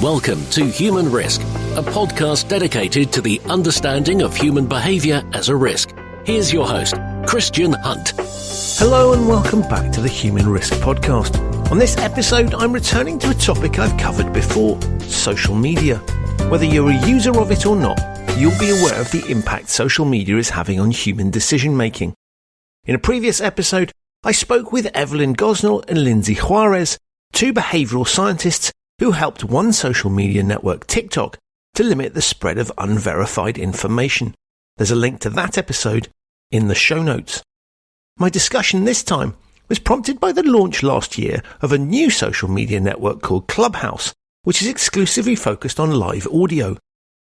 Welcome to Human Risk, a podcast dedicated to the understanding of human behaviour as a risk. Here's your host, Christian Hunt. Hello and welcome back to the Human Risk podcast. On this episode, I'm returning to a topic I've covered before, social media. Whether you're a user of it or not, you'll be aware of the impact social media is having on human decision making. In a previous episode, I spoke with Evelyn Gosnell and Lindsay Juarez, two behavioural scientists who helped one social media network, TikTok, to limit the spread of unverified information. There's a link to that episode in the show notes. My discussion this time was prompted by the launch last year of a new social media network called Clubhouse, which is exclusively focused on live audio.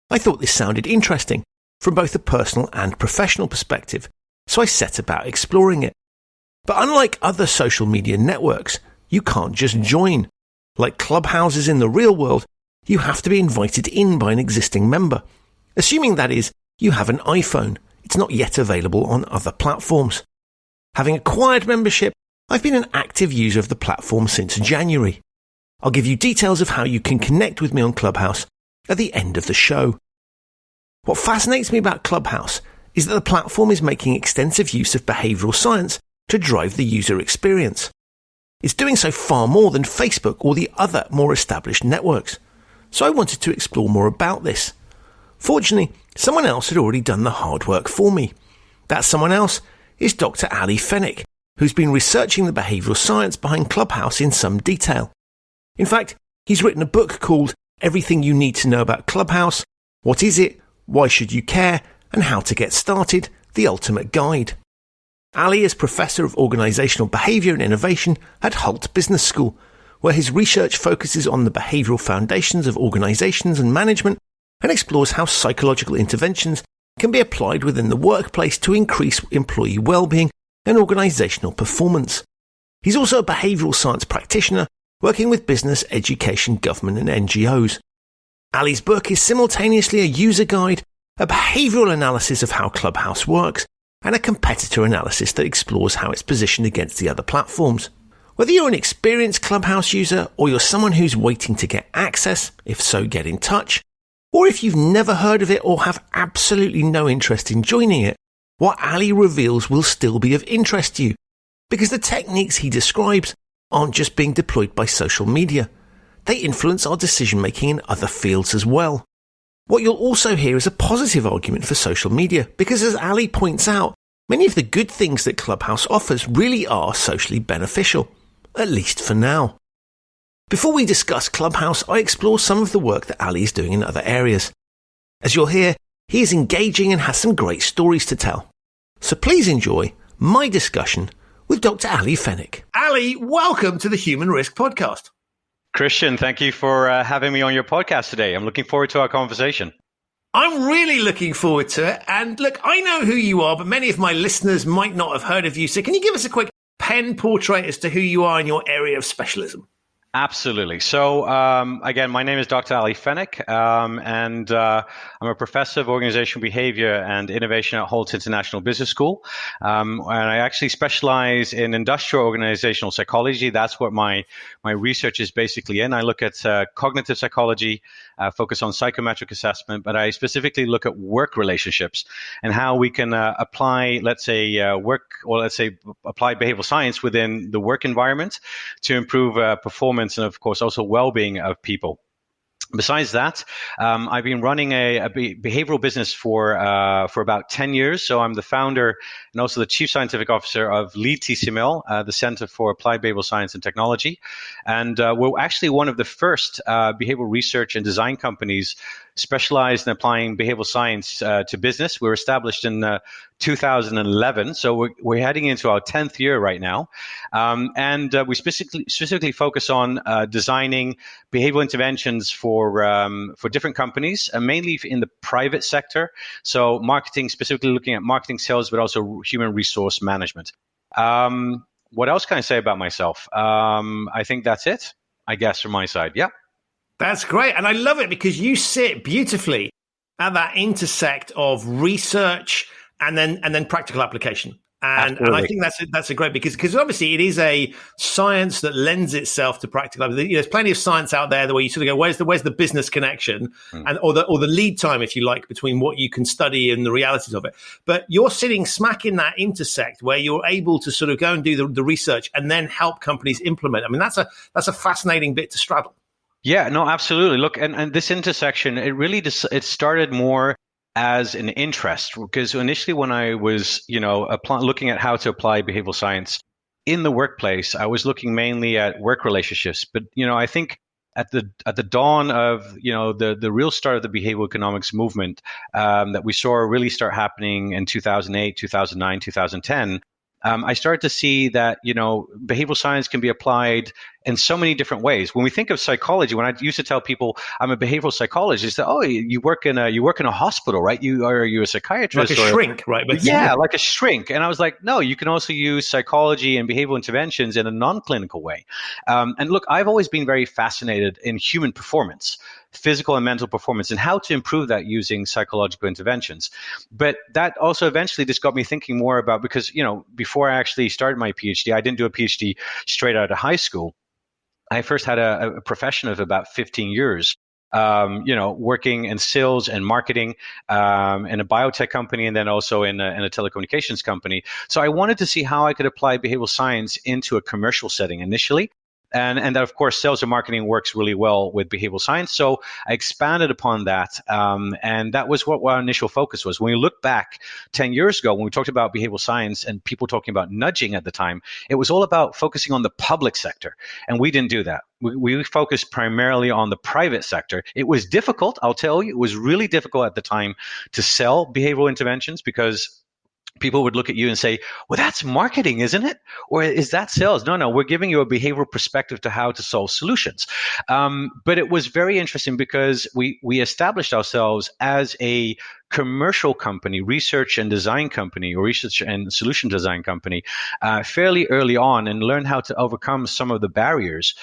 I thought this sounded interesting from both a personal and professional perspective, so I set about exploring it. But unlike other social media networks, you can't just join. Like clubhouses in the real world, you have to be invited in by an existing member. Assuming, that is, you have an iPhone. It's not yet available on other platforms. Having acquired membership, I've been an active user of the platform since January. I'll give you details of how you can connect with me on Clubhouse at the end of the show. What fascinates me about Clubhouse is that the platform is making extensive use of behavioural science to drive the user experience. It's doing so far more than Facebook or the other more established networks. So I wanted to explore more about this. Fortunately, someone else had already done the hard work for me. That someone else is Dr. Ali Fenwick, who's been researching the behavioural science behind Clubhouse in some detail. In fact, he's written a book called Everything You Need to Know About Clubhouse, What Is It, Why Should You Care, and How to Get Started, The Ultimate Guide. Ali is Professor of Organisational Behaviour and Innovation at Hult Business School, where his research focuses on the behavioural foundations of organisations and management and explores how psychological interventions can be applied within the workplace to increase employee well-being and organisational performance. He's also a behavioural science practitioner working with business, education, government and NGOs. Ali's book is simultaneously a user guide, a behavioural analysis of how Clubhouse works, and a competitor analysis that explores how it's positioned against the other platforms. Whether you're an experienced Clubhouse user or you're someone who's waiting to get access, if so, get in touch, or if you've never heard of it or have absolutely no interest in joining it, what Ali reveals will still be of interest to you, because the techniques he describes aren't just being deployed by social media. They influence our decision-making in other fields as well. What you'll also hear is a positive argument for social media, because as Ali points out, many of the good things that Clubhouse offers really are socially beneficial, at least for now. Before we discuss Clubhouse, I explore some of the work that Ali is doing in other areas. As you'll hear, he is engaging and has some great stories to tell. So please enjoy my discussion with Dr. Ali Fenwick. Ali, welcome to the Human Risk podcast. Christian, thank you for having me on your podcast today. I'm looking forward to our conversation. I'm really looking forward to it. And look, I know who you are, but many of my listeners might not have heard of you. So can you give us a quick pen portrait as to who you are in your area of specialism? Absolutely. So, again, my name is Dr. Ali Fenwick, and I'm a professor of organizational behavior and innovation at Hult International Business School. And I actually specialize in industrial organizational psychology. That's what my research is basically in. I look at cognitive psychology, focus on psychometric assessment, but I specifically look at work relationships and how we can apply, apply behavioral science within the work environment to improve performance and, of course, also well-being of people. Besides that, I've been running a behavioral business for about 10 years. So I'm the founder and also the chief scientific officer of LEAD TCML, the Center for Applied Behavioral Science and Technology. And we're actually one of the first behavioral research and design companies specialized in applying behavioral science to business. We were established in 2011, so we're heading into our 10th year right now, and we specifically focus on designing behavioral interventions for different companies, mainly in the private sector. So marketing, specifically looking at marketing, sales, but also human resource management. What else can I say about myself? I think that's it, I guess, from my side. Yeah. That's great. And I love it because you sit beautifully at that intersect of research and then practical application. And I think that's a great, because obviously it is a science that lends itself to practical. There's plenty of science out there where you sort of go, where's the business connection, or the lead time, if you like, between what you can study and the realities of it. But you're sitting smack in that intersect where you're able to sort of go and do the research and then help companies implement. I mean, that's a fascinating bit to straddle. Yeah, no, absolutely. Look, and this intersection, it started more as an interest, because initially when I was, looking at how to apply behavioral science in the workplace, I was looking mainly at work relationships. But, I think at the dawn of, the real start of the behavioral economics movement that we saw really start happening in 2008, 2009, 2010, I started to see that, behavioral science can be applied in so many different ways. When we think of psychology, when I used to tell people I'm a behavioral psychologist, they say, oh, you work in a hospital, right? Are you a psychiatrist? Like a shrink, right? Yeah, like a shrink. And I was like, no, you can also use psychology and behavioral interventions in a non-clinical way. And look, I've always been very fascinated in human performance, physical and mental performance, and how to improve that using psychological interventions. But that also eventually just got me thinking more about, because, before I actually started my PhD, I didn't do a PhD straight out of high school. I first had a profession of about 15 years, working in sales and marketing in a biotech company, and then also in a telecommunications company. So I wanted to see how I could apply behavioral science into a commercial setting initially. And that, of course, sales and marketing works really well with behavioral science. So I expanded upon that. And that was what our initial focus was. When we look back 10 years ago, when we talked about behavioral science and people talking about nudging at the time, it was all about focusing on the public sector. And we didn't do that. We focused primarily on the private sector. It was difficult, I'll tell you. It was really difficult at the time to sell behavioral interventions, because people would look at you and say, well, that's marketing, isn't it? Or is that sales? No, we're giving you a behavioral perspective to how to solve solutions. But it was very interesting because we established ourselves as a commercial company, research and design company, or research and solution design company, fairly early on, and learn how to overcome some of the barriers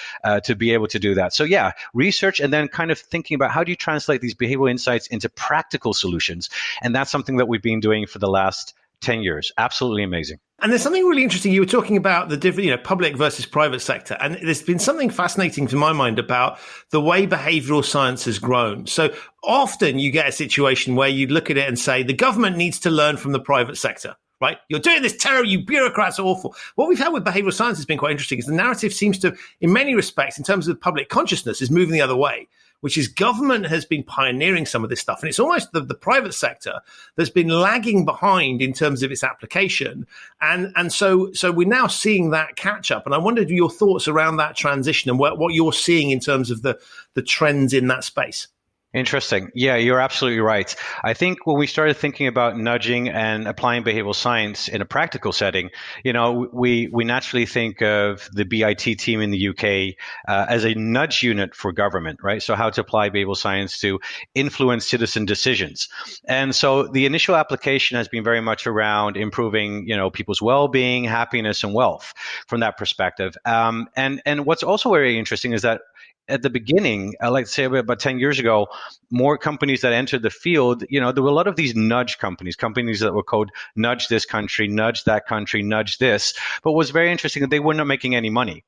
to be able to do that. So yeah, research, and then kind of thinking about how do you translate these behavioral insights into practical solutions. And that's something that we've been doing for the last 10 years. Absolutely amazing. And there's something really interesting. You were talking about the different, public versus private sector. And there's been something fascinating to my mind about the way behavioral science has grown. So often you get a situation where you look at it and say, the government needs to learn from the private sector, right? You're doing this terrible, you bureaucrats are awful. What we've had with behavioral science has been quite interesting, is the narrative seems to, in many respects, in terms of public consciousness, is moving the other way, which is government has been pioneering some of this stuff. And it's almost the private sector that's been lagging behind in terms of its application. And so we're now seeing that catch up. And I wondered your thoughts around that transition and what you're seeing in terms of the trends in that space. Interesting. Yeah, you're absolutely right. I think when we started thinking about nudging and applying behavioral science in a practical setting, we naturally think of the BIT team in the UK as a nudge unit for government, right? So how to apply behavioral science to influence citizen decisions. And so the initial application has been very much around improving, people's well-being, happiness, and wealth from that perspective. And what's also very interesting is that at the beginning, like say about 10 years ago, more companies that entered the field, there were a lot of these nudge companies that were called nudge this country, nudge that country, nudge this. But what's very interesting is they were not making any money.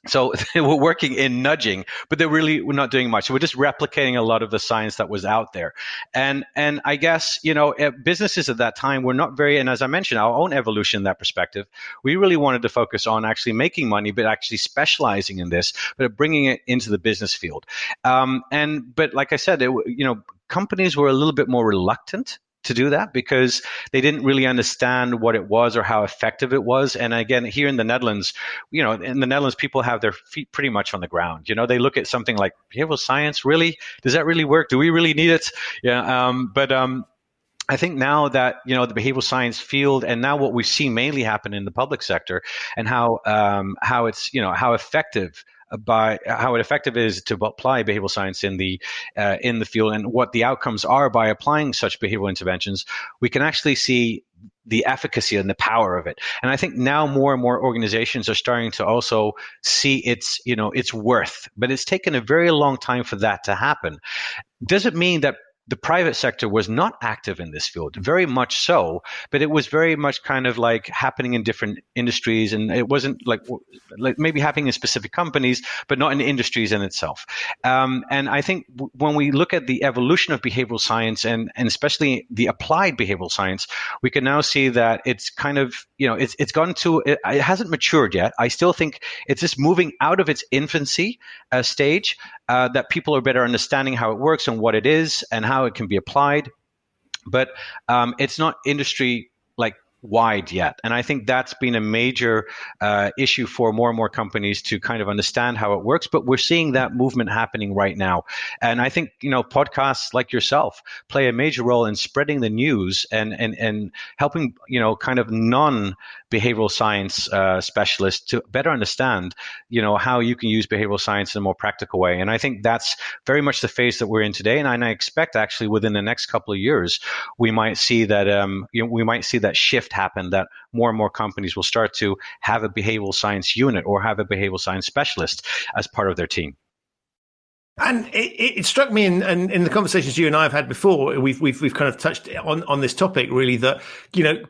So they were working in nudging, but they really were not doing much. So we're just replicating a lot of the science that was out there. And I guess, businesses at that time were not very, and as I mentioned, our own evolution in that perspective, we really wanted to focus on actually making money, but actually specializing in this, but bringing it into the business field. But like I said, companies were a little bit more reluctant to do that because they didn't really understand what it was or how effective it was. And again, here in the Netherlands, people have their feet pretty much on the ground. They look at something like behavioral science. Really? Does that really work? Do we really need it? Yeah. But I think now that, the behavioral science field, and now what we see mainly happen in the public sector, and how it's, how effective is to apply behavioral science in the field, and what the outcomes are by applying such behavioral interventions, we can actually see the efficacy and the power of it. And I think now more and more organizations are starting to also see its worth, but it's taken a very long time for that to happen. Does it mean that the private sector was not active in this field, very much so, but it was very much kind of like happening in different industries, and it wasn't like maybe happening in specific companies, but not in industries in itself. And I think when we look at the evolution of behavioral science and especially the applied behavioral science, we can now see that it's kind of, it's gone to, it hasn't matured yet. I still think it's just moving out of its infancy stage, that people are better understanding how it works and what it is and how it can be applied. But it's not industry like wide yet. And I think that's been a major issue for more and more companies to kind of understand how it works. But we're seeing that movement happening right now. And I think, podcasts like yourself play a major role in spreading the news and helping, kind of non-behavioral science specialists to better understand, how you can use behavioral science in a more practical way. And I think that's very much the phase that we're in today. And I expect actually within the next couple of years, we might see that, shift happen, that more and more companies will start to have a behavioral science unit or have a behavioral science specialist as part of their team. And it struck me in the conversations you and I have had before, we've kind of touched on this topic really, that,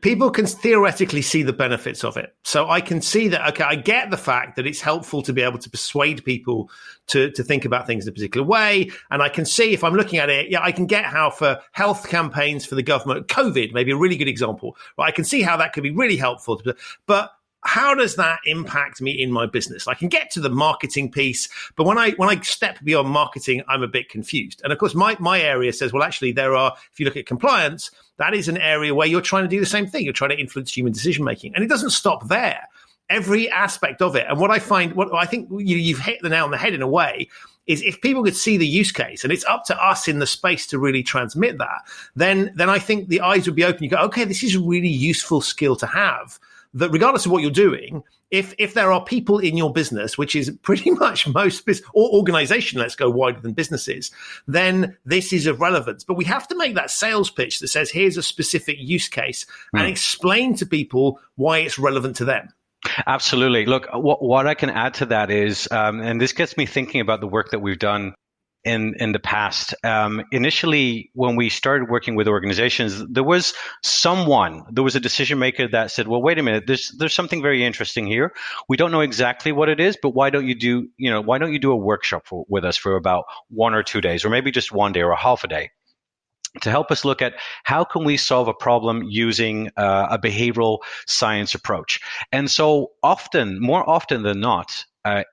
people can theoretically see the benefits of it. So I can see that, okay, I get the fact that it's helpful to be able to persuade people to think about things in a particular way. And I can see, if I'm looking at it, I can get how for health campaigns for the government, COVID may be a really good example, right? I can see how that could be really helpful. But how does that impact me in my business? I can get to the marketing piece, but when I step beyond marketing, I'm a bit confused. And of course, my area says, well, actually, if you look at compliance, that is an area where you're trying to do the same thing. You're trying to influence human decision making, and it doesn't stop there. Every aspect of it, and what I think you've hit the nail on the head in a way, is if people could see the use case, and it's up to us in the space to really transmit that, then I think the eyes would be open. You go, okay, this is a really useful skill to have. That regardless of what you're doing, if there are people in your business, which is pretty much most business or organization, let's go wider than businesses, then this is of relevance. But we have to make that sales pitch that says, here's a specific use case and explain to people why it's relevant to them. Absolutely. Look, what I can add to that is, and this gets me thinking about the work that we've done in the past. Initially, when we started working with organizations, there was a decision maker that said, well, wait a minute, there's something very interesting here. We don't know exactly what it is, but why don't you do a workshop with us for about 1 or 2 days, or maybe just 1 day or a half a day, to help us look at how can we solve a problem using a behavioral science approach. And so more often than not,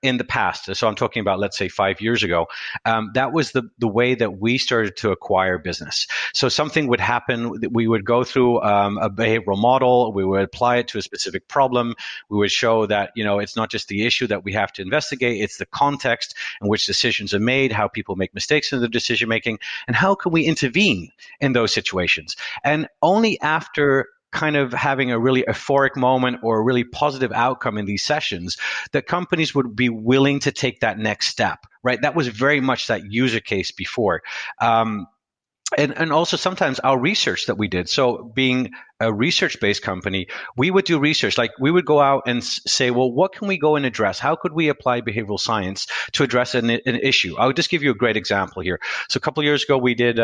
in the past, so I'm talking about, let's say 5 years ago, that was the way that we started to acquire business. So something would happen, we would go through a behavioral model, we would apply it to a specific problem, we would show that, it's not just the issue that we have to investigate, it's the context in which decisions are made, how people make mistakes in the decision making, and how can we intervene in those situations. And only after kind of having a really euphoric moment or a really positive outcome in these sessions, that companies would be willing to take that next step, right? That was very much that user case before. And also sometimes our research that we did. So being a research-based company, we would do research. Like we would go out and say, well, what can we go and address? How could we apply behavioral science to address an issue? I'll just give you a great example here. So a couple of years ago, we did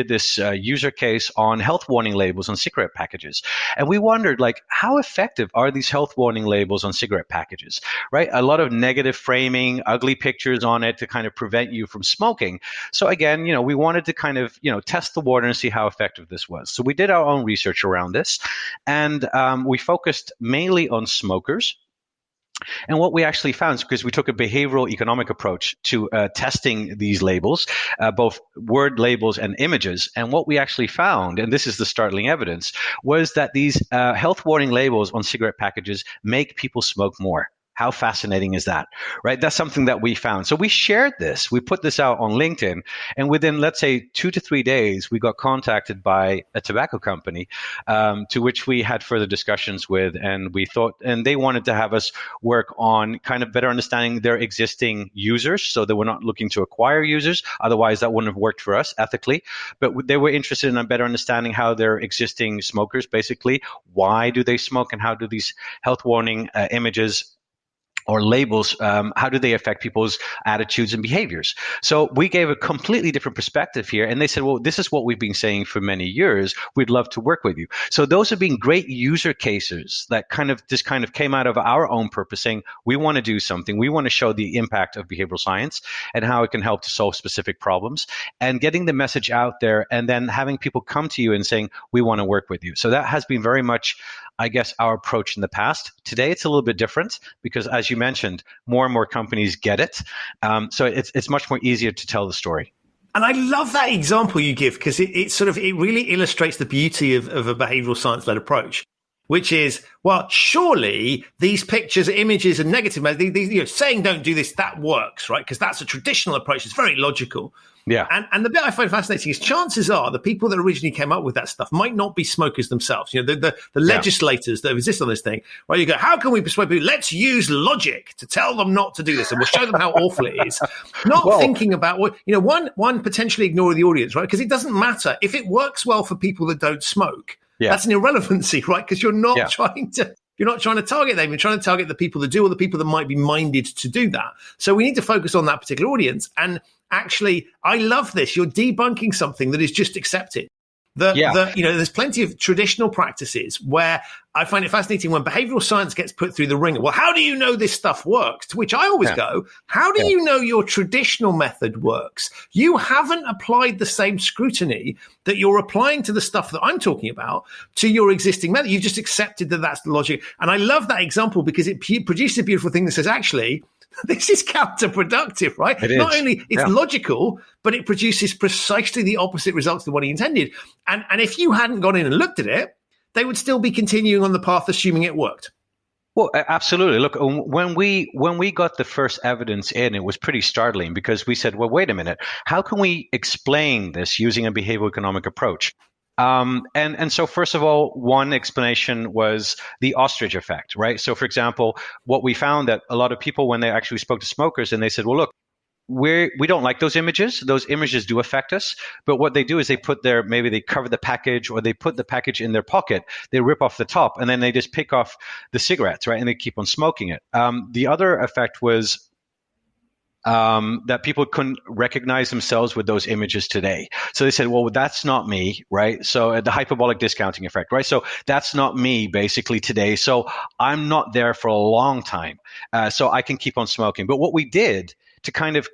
this user case on health warning labels on cigarette packages. And we wondered, like, how effective are these health warning labels on cigarette packages, right? A lot of negative framing, ugly pictures on it to kind of prevent you from smoking. So again, we wanted to kind of, test the water and see how effective this was. So we did our own research around this, and we focused mainly on smokers. And what we actually found, because we took a behavioral economic approach to testing these labels, both word labels and images. And what we actually found, and this is the startling evidence, was that these health warning labels on cigarette packages make people smoke more. How fascinating is that, right? That's something that we found. So we shared this. We put this out on LinkedIn. And within, let's say, 2 to 3 days, we got contacted by a tobacco company to which we had further discussions with. And we thought, and they wanted to have us work on kind of better understanding their existing users. So they were not looking to acquire users. Otherwise, that wouldn't have worked for us ethically. But they were interested in a better understanding how their existing smokers, basically, why do they smoke and how do these health warning images or labels, how do they affect people's attitudes and behaviors? So we gave a completely different perspective here. And they said, well, this is what we've been saying for many years. We'd love to work with you. So those have been great user cases that kind of came out of our own purpose, saying we want to do something. We want to show the impact of behavioral science and how it can help to solve specific problems, and getting the message out there, and then having people come to you and saying, we want to work with you. So that has been very much, I guess, our approach in the past. Today, it's a little bit different because, as you mentioned, more and more companies get it. So it's much more easier to tell the story. And I love that example you give, because it really illustrates the beauty of a behavioral science-led approach, which is, well, surely these pictures, images, and negative, saying don't do this, that works, right? Because that's a traditional approach. It's very logical. Yeah. And the bit I find fascinating is chances are the people that originally came up with that stuff might not be smokers themselves. The legislators that exist on this thing, right? You go, how can we persuade people? Let's use logic to tell them not to do this, and we'll show them how awful it is. Not thinking about what, one potentially ignore the audience, right? Because it doesn't matter if it works well for people that don't smoke. Yeah. That's an irrelevancy, right? Because you're not trying to. You're not trying to target them. You're trying to target the people that do, or the people that might be minded to do that. So we need to focus on that particular audience. And actually, I love this. You're debunking something that is just accepted. There's plenty of traditional practices where I find it fascinating when behavioral science gets put through the ringer. Well, how do you know this stuff works? To which I always go, how do you know your traditional method works? You haven't applied the same scrutiny that you're applying to the stuff that I'm talking about to your existing method. You've just accepted that that's the logic. And I love that example because it produces a beautiful thing that says, actually, this is counterproductive, right? Not only it's logical, but it produces precisely the opposite results than what he intended. And if you hadn't gone in and looked at it, they would still be continuing on the path assuming it worked. Well, absolutely. Look, when we got the first evidence in, it was pretty startling because we said, well, wait a minute, how can we explain this using a behavioral economic approach? And so first of all, one explanation was the ostrich effect, right? So for example, what we found that a lot of people, when they actually spoke to smokers and they said, well, look, we don't like those images. Those images do affect us. But what they do is maybe they cover the package, or they put the package in their pocket. They rip off the top and then they just pick off the cigarettes, right? And they keep on smoking it. The other effect was that people couldn't recognize themselves with those images today. So they said, well, that's not me, right? So the hyperbolic discounting effect, right? So that's not me basically today. So I'm not there for a long time. So I can keep on smoking. But what we did to kind of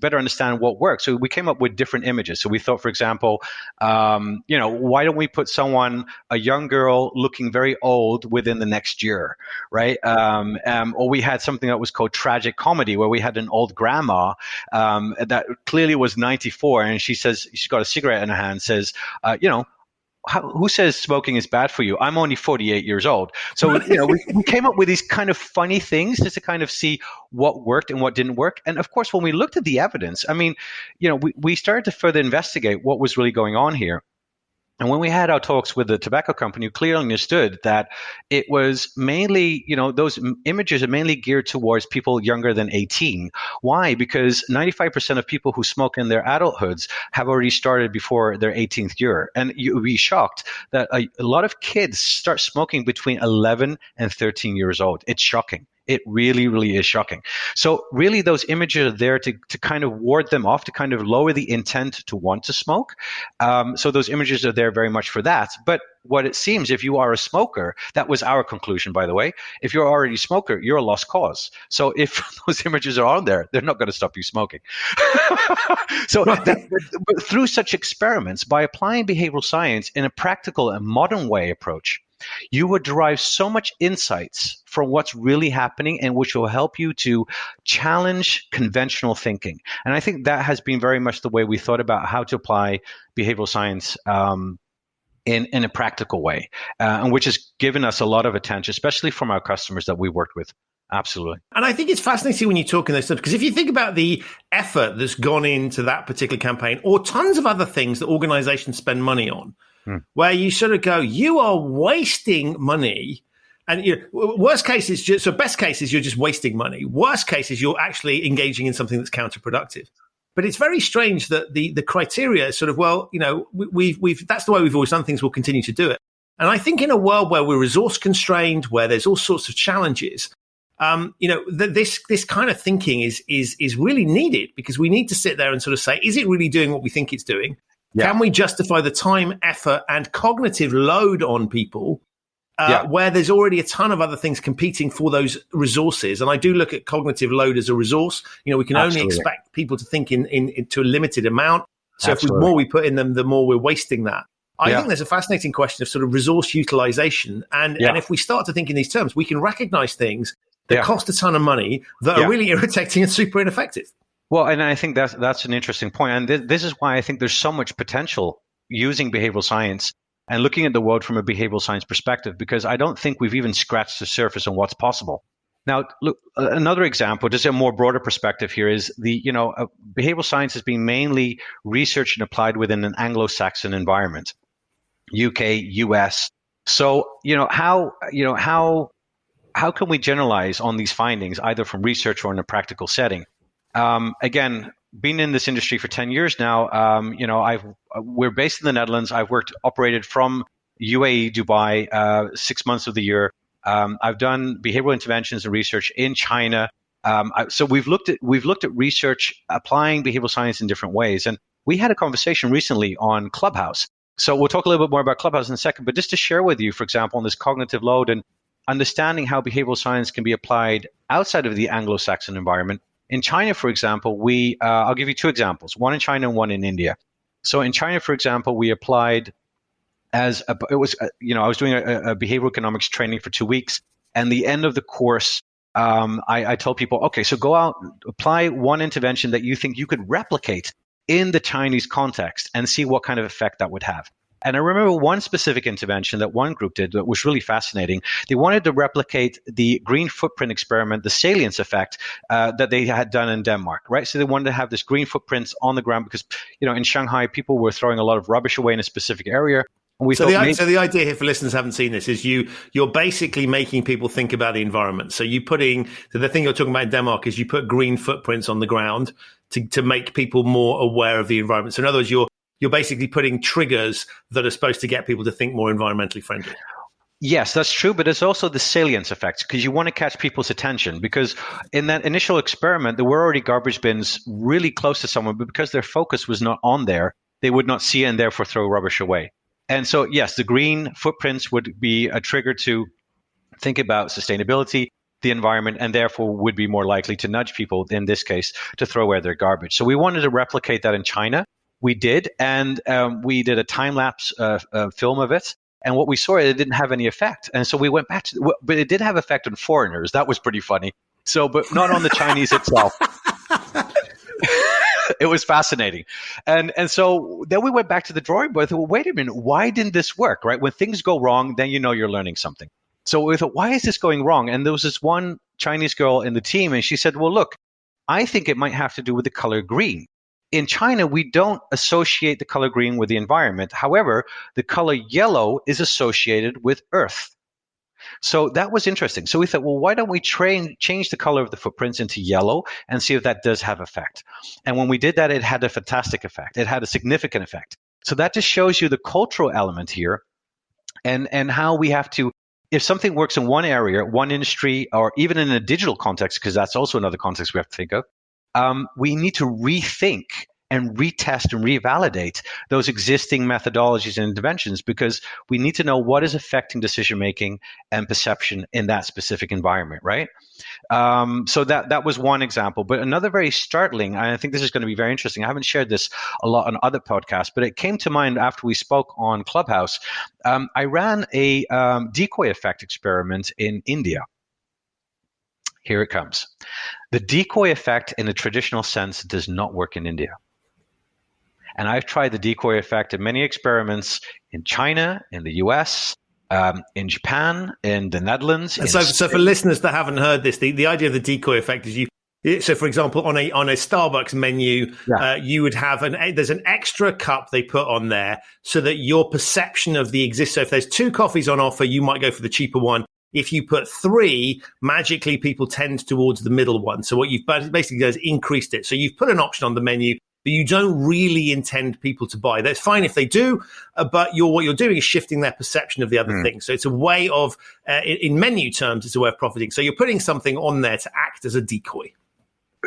better understand what works. So we came up with different images. So we thought, for example, why don't we put a young girl looking very old within the next year, right? Or we had something that was called tragic comedy, where we had an old grandma that clearly was 94, and she says, she's got a cigarette in her hand, says, who says smoking is bad for you? I'm only 48 years old. So, we came up with these kind of funny things just to kind of see what worked and what didn't work. And of course, when we looked at the evidence, we started to further investigate what was really going on here. And when we had our talks with the tobacco company, we clearly understood that it was mainly, those images are mainly geared towards people younger than 18. Why? Because 95% of people who smoke in their adulthoods have already started before their 18th year. And you'll be shocked that a lot of kids start smoking between 11 and 13 years old. It's shocking. It really, really is shocking. So really those images are there to kind of ward them off, to kind of lower the intent to want to smoke. So those images are there very much for that. But what it seems, if you are a smoker, that was our conclusion, by the way, if you're already a smoker, you're a lost cause. So if those images are on there, they're not going to stop you smoking. But through such experiments, by applying behavioral science in a practical and modern way approach, you would derive so much insights from what's really happening, and which will help you to challenge conventional thinking. And I think that has been very much the way we thought about how to apply behavioral science in a practical way, and which has given us a lot of attention, especially from our customers that we worked with. Absolutely. And I think it's fascinating when you talk in this stuff, because if you think about the effort that's gone into that particular campaign, or tons of other things that organizations spend money on, where you sort of go, you are wasting money. And worst case is best case is you're just wasting money. Worst case is you're actually engaging in something that's counterproductive. But it's very strange that the criteria is sort of, we've that's the way we've always done things. We'll continue to do it. And I think in a world where we're resource constrained, where there's all sorts of challenges, This kind of thinking is really needed, because we need to sit there and sort of say, is it really doing what we think it's doing? Yeah. Can we justify the time, effort, and cognitive load on people where there's already a ton of other things competing for those resources? And I do look at cognitive load as a resource. We can only expect people to think in to a limited amount. So if the more we put in them, the more we're wasting that. I think there's a fascinating question of sort of resource utilization. And if we start to think in these terms, we can recognize things that cost a ton of money that are really irritating and super ineffective. Well, and I think that's an interesting point. And this is why I think there's so much potential using behavioral science and looking at the world from a behavioral science perspective, because I don't think we've even scratched the surface on what's possible. Now, look, another example, just a more broader perspective here, is behavioral science has been mainly researched and applied within an Anglo-Saxon environment, UK, US. So, how can we generalize on these findings, either from research or in a practical setting? Again, been in this industry for 10 years now. We're based in the Netherlands. I've operated from UAE, Dubai, 6 months of the year. I've done behavioral interventions and research in China. So we've looked at research applying behavioral science in different ways. And we had a conversation recently on Clubhouse. So we'll talk a little bit more about Clubhouse in a second, but just to share with you, for example, on this cognitive load and understanding how behavioral science can be applied outside of the Anglo-Saxon environment. In China, for example, I'll give you two examples, one in China and one in India. So in China, for example, we applied I was doing a behavioral economics training for 2 weeks, and the end of the course, I told people, okay, so go out, apply one intervention that you think you could replicate in the Chinese context and see what kind of effect that would have. And I remember one specific intervention that one group did that was really fascinating. They wanted to replicate the green footprint experiment, the salience effect that they had done in Denmark, right? So they wanted to have this green footprints on the ground because, in Shanghai, people were throwing a lot of rubbish away in a specific area. So the idea here, for listeners who haven't seen this, is you're basically making people think about the environment. So the thing you're talking about in Denmark is you put green footprints on the ground to make people more aware of the environment. So in other words, you're basically putting triggers that are supposed to get people to think more environmentally friendly. Yes, that's true, but it's also the salience effect, because you want to catch people's attention, because in that initial experiment, there were already garbage bins really close to someone, but because their focus was not on there, they would not see it and therefore throw rubbish away. And so, yes, the green footprints would be a trigger to think about sustainability, the environment, and therefore would be more likely to nudge people, in this case, to throw away their garbage. So we wanted to replicate that in China. We did, and we did a time-lapse film of it. And what we saw, it didn't have any effect. And so we went back but it did have effect on foreigners. That was pretty funny. So, but not on the Chinese itself. It was fascinating. And so then we went back to the drawing board. Well, wait a minute, why didn't this work, right? When things go wrong, then you're learning something. So we thought, why is this going wrong? And there was this one Chinese girl in the team, and she said, well, look, I think it might have to do with the color green. In China, we don't associate the color green with the environment. However, the color yellow is associated with earth. So that was interesting. So we thought, well, why don't we change the color of the footprints into yellow and see if that does have effect? And when we did that, it had a fantastic effect. It had a significant effect. So that just shows you the cultural element here and how we have to, if something works in one area, one industry, or even in a digital context, because that's also another context we have to think of, we need to rethink and retest and revalidate those existing methodologies and interventions, because we need to know what is affecting decision-making and perception in that specific environment, right? So that was one example. But another very startling, and I think this is going to be very interesting, I haven't shared this a lot on other podcasts, but it came to mind after we spoke on Clubhouse. I ran a decoy effect experiment in India. Here it comes. The decoy effect in a traditional sense does not work in India. And I've tried the decoy effect in many experiments in China, in the US, in Japan, in the Netherlands. And so for listeners that haven't heard this, the idea of the decoy effect is so for example, on a Starbucks menu, you would have there's an extra cup they put on there so that your perception of the so if there's 2 coffees on offer, you might go for the cheaper one. If you put 3, magically people tend towards the middle one. So what you've basically done is increased it. So you've put an option on the menu but you don't really intend people to buy. That's fine if they do, but what you're doing is shifting their perception of the other thing. So it's a way of, in menu terms, it's a way of profiting. So you're putting something on there to act as a decoy.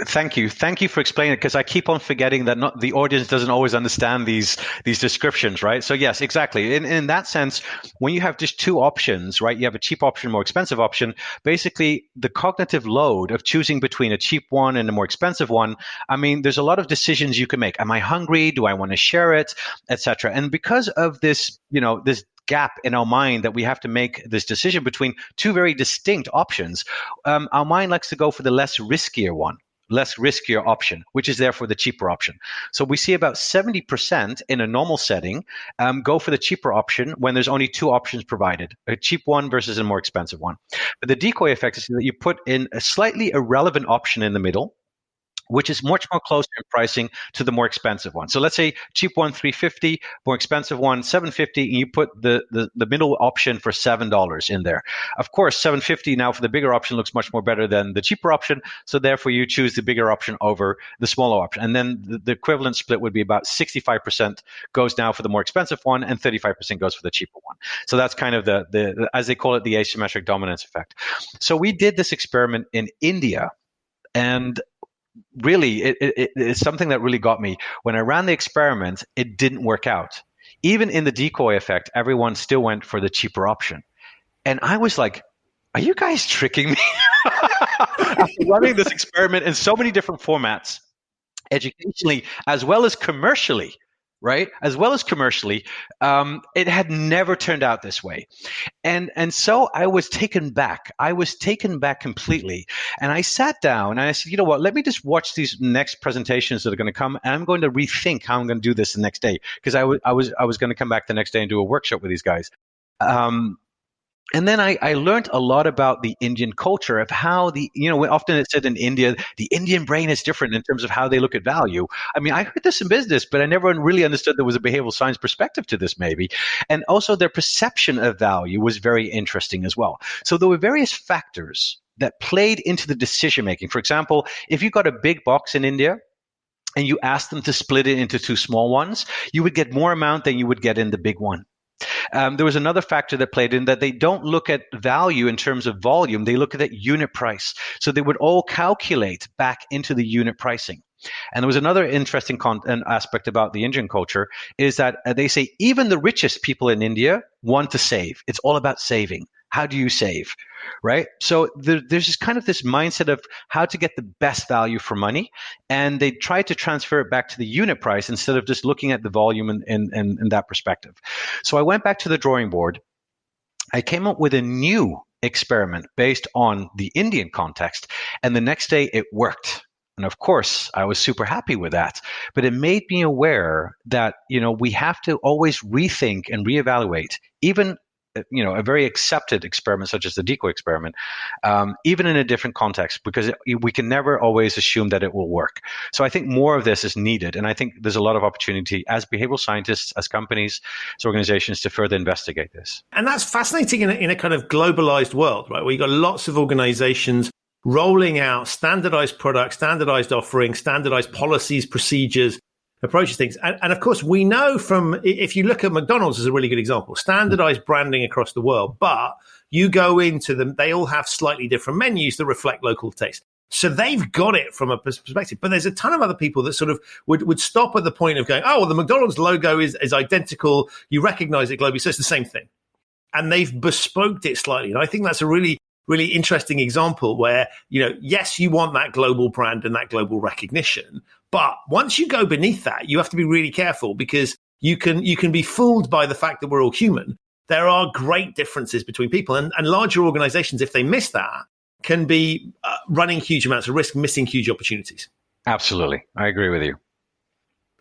Thank you for explaining it, because I keep on forgetting that the audience doesn't always understand these descriptions, right? So yes, exactly. In that sense, when you have just two options, right? You have a cheap option, more expensive option. Basically, the cognitive load of choosing between a cheap one and a more expensive one. I mean, there's a lot of decisions you can make. Am I hungry? Do I want to share it, etc.? And because of this, this gap in our mind that we have to make this decision between two very distinct options, our mind likes to go for the less riskier option, which is therefore the cheaper option. So we see about 70% in a normal setting go for the cheaper option when there's only two options provided, a cheap one versus a more expensive one. But the decoy effect is that you put in a slightly irrelevant option in the middle, which is much more closer in pricing to the more expensive one. So let's say cheap one, $350, more expensive one, $750, and you put the middle option for $7 in there. Of course, $750 now for the bigger option looks much more better than the cheaper option, so therefore you choose the bigger option over the smaller option. And then the equivalent split would be about 65% goes now for the more expensive one, and 35% goes for the cheaper one. So that's kind of the as they call it, the asymmetric dominance effect. So we did this experiment in India, and really, it's something that really got me. When I ran the experiment, it didn't work out. Even in the decoy effect, everyone still went for the cheaper option. And I was like, are you guys tricking me? After running this experiment in so many different formats, educationally as well as commercially, right? As well as commercially, it had never turned out this way. And so I was taken back. I was taken back completely. And I sat down and I said, you know what, let me just watch these next presentations that are going to come, and I'm going to rethink how I'm going to do this the next day. Because I was going to come back the next day and do a workshop with these guys. And then I learned a lot about the Indian culture, of how often it's said in India, the Indian brain is different in terms of how they look at value. I mean, I heard this in business, but I never really understood there was a behavioral science perspective to this maybe. And also their perception of value was very interesting as well. So there were various factors that played into the decision making. For example, if you got a big box in India, and you asked them to split it into two small ones, you would get more amount than you would get in the big one. There was another factor that played in, that they don't look at value in terms of volume. They look at that unit price. So they would all calculate back into the unit pricing. And there was another interesting aspect about the Indian culture, is that they say even the richest people in India want to save. It's all about saving. How do you save, right? So there's just kind of this mindset of how to get the best value for money, and they try to transfer it back to the unit price instead of just looking at the volume in that perspective. So I went back to the drawing board. I came up with a new experiment based on the Indian context, and the next day it worked. And of course, I was super happy with that. But it made me aware that, we have to always rethink and reevaluate, even a very accepted experiment such as the decoy experiment, even in a different context, because we can never always assume that it will work. So I think more of this is needed. And I think there's a lot of opportunity as behavioral scientists, as companies, as organizations, to further investigate this. And that's fascinating in a kind of globalized world, right? Where you've got lots of organizations rolling out standardized products, standardized offerings, standardized policies, procedures, approaches things. And of course, we know from, if you look at McDonald's as a really good example, standardized branding across the world, but you go into them, they all have slightly different menus that reflect local taste. So they've got it from a perspective. But there's a ton of other people that sort of would stop at the point of going, oh, well, the McDonald's logo is identical. You recognize it globally. So it's the same thing. And they've bespoked it slightly. And I think that's a really interesting example where, yes, you want that global brand and that global recognition. But once you go beneath that, you have to be really careful, because you can be fooled by the fact that we're all human. There are great differences between people, and larger organizations, if they miss that, can be running huge amounts of risk, missing huge opportunities. Absolutely. I agree with you.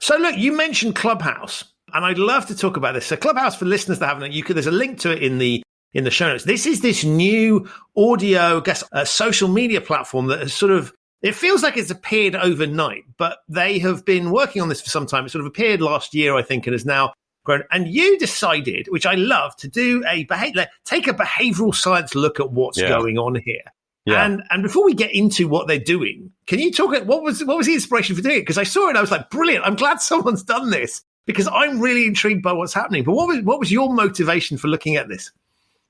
So look, you mentioned Clubhouse, and I'd love to talk about this. So Clubhouse, for listeners that haven't, there's a link to it in the show notes. This is this new audio, social media platform that has sort of, it feels like it's appeared overnight, but they have been working on this for some time. It sort of appeared last year, I think, and has now grown. And you decided, which I love, to take a behavioral science look at what's going on here. Yeah. And before we get into what they're doing, can you talk? What was the inspiration for doing it? Because I saw it, and I was like, brilliant! I'm glad someone's done this because I'm really intrigued by what's happening. But what was your motivation for looking at this?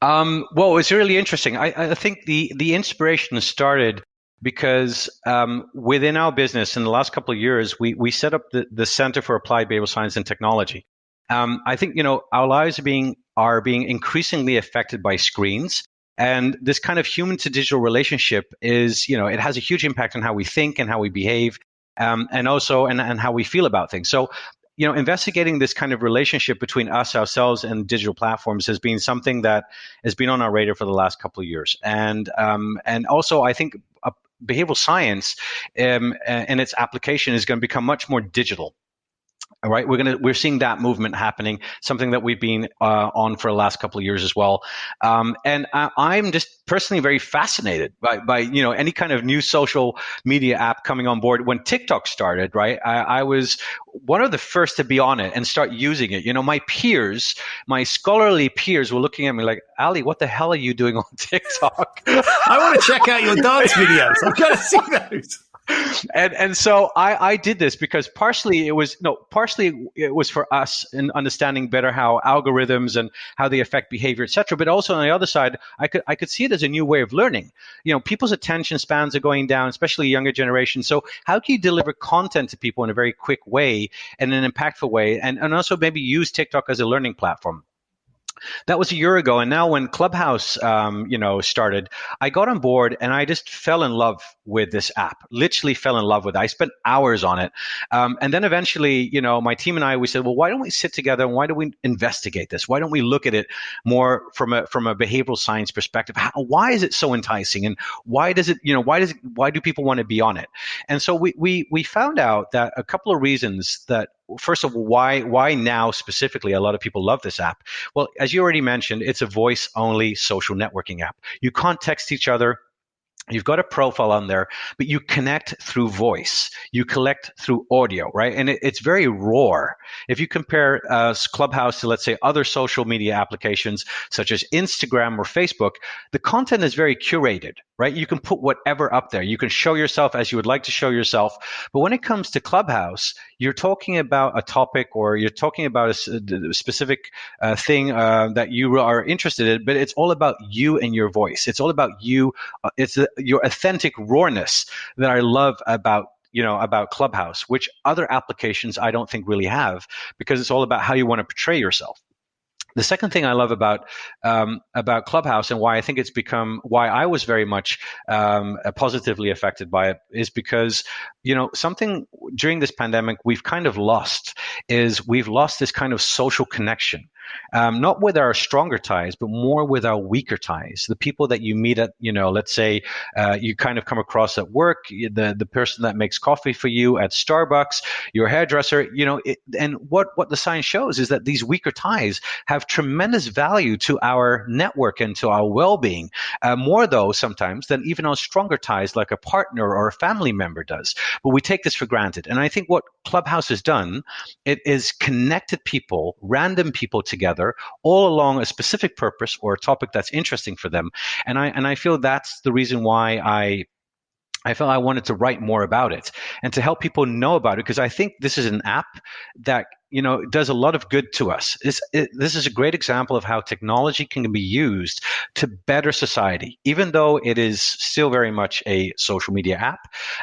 Well, it's really interesting. I think the inspiration started because within our business in the last couple of years, we set up the Center for Applied Behavioral Science and Technology. I think our lives are being increasingly affected by screens. And this kind of human to digital relationship is, it has a huge impact on how we think and how we behave, and also and how we feel about things. So, investigating this kind of relationship between ourselves, and digital platforms has been something that has been on our radar for the last couple of years. And also, I think behavioral science and its application is going to become much more digital. All right, we're seeing that movement happening, something that we've been on for the last couple of years as well. And I'm just personally very fascinated by any kind of new social media app coming on board. When TikTok started, right, I was one of the first to be on it and start using it. My peers, my scholarly peers, were looking at me like, Ali, what the hell are you doing on TikTok? I want to check out your dance videos. I've got to see those. And so I did this because partially it was for us in understanding better how algorithms and how they affect behavior, etc. But also on the other side, I could see it as a new way of learning. People's attention spans are going down, especially younger generations. So how can you deliver content to people in a very quick way and an impactful way, and also maybe use TikTok as a learning platform? That was a year ago, and now when Clubhouse, started, I got on board and I just fell in love with this app. Literally fell in love with it. I spent hours on it, and then eventually, my team and we said, well, why don't we sit together and why don't we investigate this? Why don't we look at it more from a behavioral science perspective? Why is it so enticing, and why do people want to be on it? And so we found out that a couple of reasons that. First of all, why now specifically a lot of people love this app? Well, as you already mentioned, it's a voice-only social networking app. You can't text each other. You've got a profile on there, but you connect through voice. You collect through audio, right? And it's very raw. If you compare Clubhouse to, let's say, other social media applications such as Instagram or Facebook, the content is very curated, right? You can put whatever up there. You can show yourself as you would like to show yourself. But when it comes to Clubhouse, you're talking about a topic or you're talking about a specific thing that you are interested in, but it's all about you and your voice. It's all about you. It's your authentic rawness that I love about Clubhouse, which other applications I don't think really have, because it's all about how you want to portray yourself. The second thing I love about Clubhouse and why I think why I was very much positively affected by it is because, something during this pandemic we've kind of lost this kind of social connection. Not with our stronger ties, but more with our weaker ties. The people that you meet at, let's say you kind of come across at work, the person that makes coffee for you at Starbucks, your hairdresser, and what the science shows is that these weaker ties have tremendous value to our network and to our well-being, more though sometimes than even our stronger ties like a partner or a family member does. But we take this for granted. And I think what Clubhouse has done, it is connected people, random people together, all along a specific purpose or a topic that's interesting for them. And I feel that's the reason why I felt I wanted to write more about it and to help people know about it, because I think this is an app that does a lot of good to us. This is a great example of how technology can be used to better society, even though it is still very much a social media app.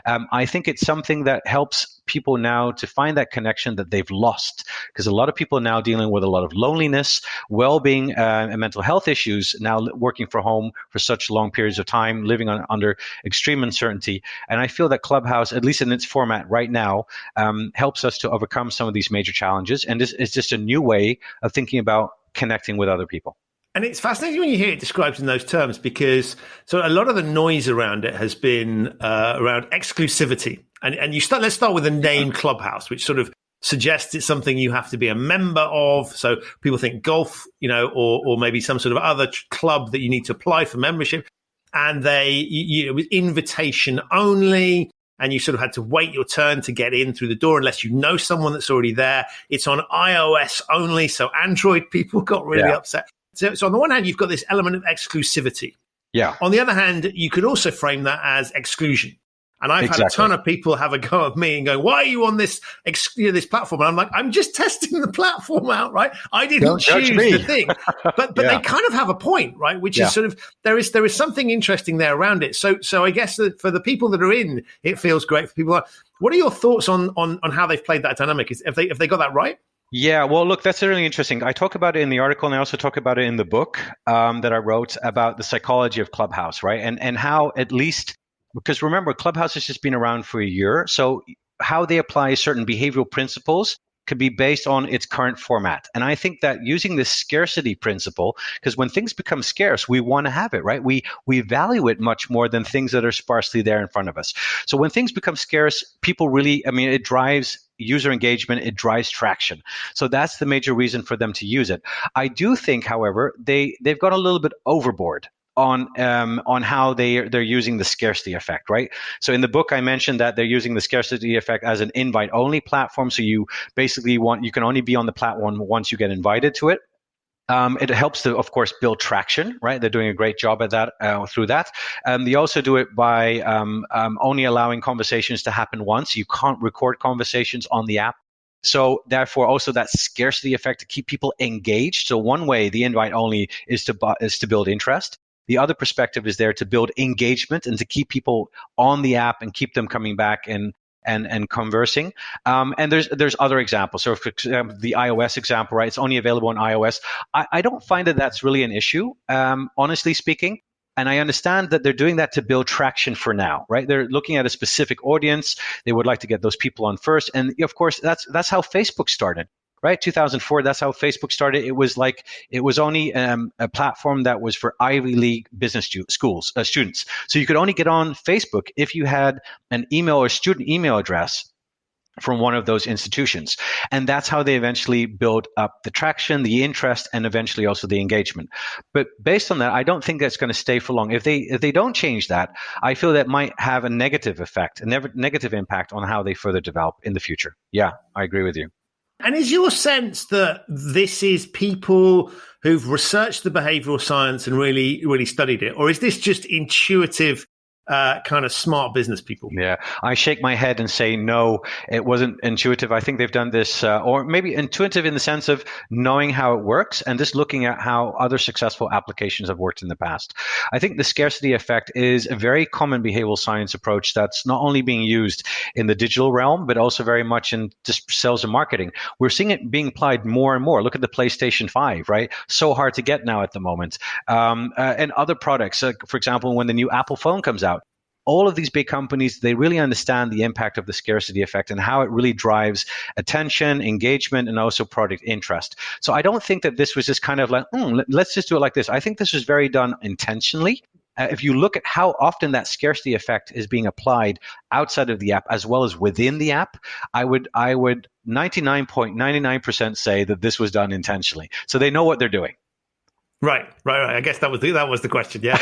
I think it's something that helps people now to find that connection that they've lost, because a lot of people are now dealing with a lot of loneliness, well-being, and mental health issues, now working from home for such long periods of time, living under extreme uncertainty. And I feel that Clubhouse, at least in its format right now, helps us to overcome some of these major challenges. And this is just a new way of thinking about connecting with other people. And it's fascinating when you hear it described in those terms, because a lot of the noise around it has been around exclusivity. And let's start with the name Clubhouse, which sort of suggests it's something you have to be a member of. So people think golf, or maybe some sort of other club that you need to apply for membership. And it was invitation only. And you sort of had to wait your turn to get in through the door unless you know someone that's already there. It's on iOS only. So Android people got really upset. So on the one hand, you've got this element of exclusivity. Yeah. On the other hand, you could also frame that as exclusion. And I've had a ton of people have a go at me and go, why are you on this platform? And I'm like, I'm just testing the platform out, right? I didn't choose the thing. But they kind of have a point, right? Which is sort of, there is something interesting there around it. So I guess that for the people that are in, it feels great. For people, what are your thoughts on how they've played that dynamic? Have they got that right? Yeah, well, look, that's really interesting. I talk about it in the article, and I also talk about it in the book that I wrote about the psychology of Clubhouse, right? And how, at least, because remember, Clubhouse has just been around for a year, so how they apply certain behavioral principles could be based on its current format. And I think that using this scarcity principle, because when things become scarce, we want to have it, right? We value it much more than things that are sparsely there in front of us. So when things become scarce, people really, it drives user engagement, it drives traction. So that's the major reason for them to use it. I do think, however, they've gone a little bit overboard on how they're using the scarcity effect, right? So in the book, I mentioned that they're using the scarcity effect as an invite-only platform. So you basically you can only be on the platform once you get invited to it. It helps to, of course, build traction, right? They're doing a great job at that through that. They also do it by only allowing conversations to happen once. You can't record conversations on the app. So therefore, also that scarcity effect to keep people engaged. So one way the invite only is to build interest. The other perspective is there to build engagement and to keep people on the app and keep them coming back and conversing. And there's other examples. So for example, the iOS example, right? It's only available on iOS. I don't find that that's really an issue, honestly speaking. And I understand that they're doing that to build traction for now, right? They're looking at a specific audience. They would like to get those people on first. And of course, that's how Facebook started. Right, 2004. That's how Facebook started. It was only a platform that was for Ivy League business schools students. So you could only get on Facebook if you had an email or student email address from one of those institutions. And that's how they eventually build up the traction, the interest, and eventually also the engagement. But based on that, I don't think that's going to stay for long. If they don't change that, I feel that might have a negative effect, a negative impact on how they further develop in the future. Yeah, I agree with you. And is your sense that this is people who've researched the behavioral science and really, really studied it? Or is this just intuitive kind of smart business people? Yeah, I shake my head and say, no, it wasn't intuitive. I think they've done this, or maybe intuitive in the sense of knowing how it works and just looking at how other successful applications have worked in the past. I think the scarcity effect is a very common behavioral science approach that's not only being used in the digital realm, but also very much in just sales and marketing. We're seeing it being applied more and more. Look at the PlayStation 5, right? So hard to get now at the moment. And other products, for example, when the new Apple phone comes out, all of these big companies, they really understand the impact of the scarcity effect and how it really drives attention, engagement, and also product interest. So I don't think that this was just kind of like, let's just do it like this. I think this was very done intentionally. If you look at how often that scarcity effect is being applied outside of the app as well as within the app, I would 99.99% say that this was done intentionally. So they know what they're doing. Right. I guess that was the question. Yeah.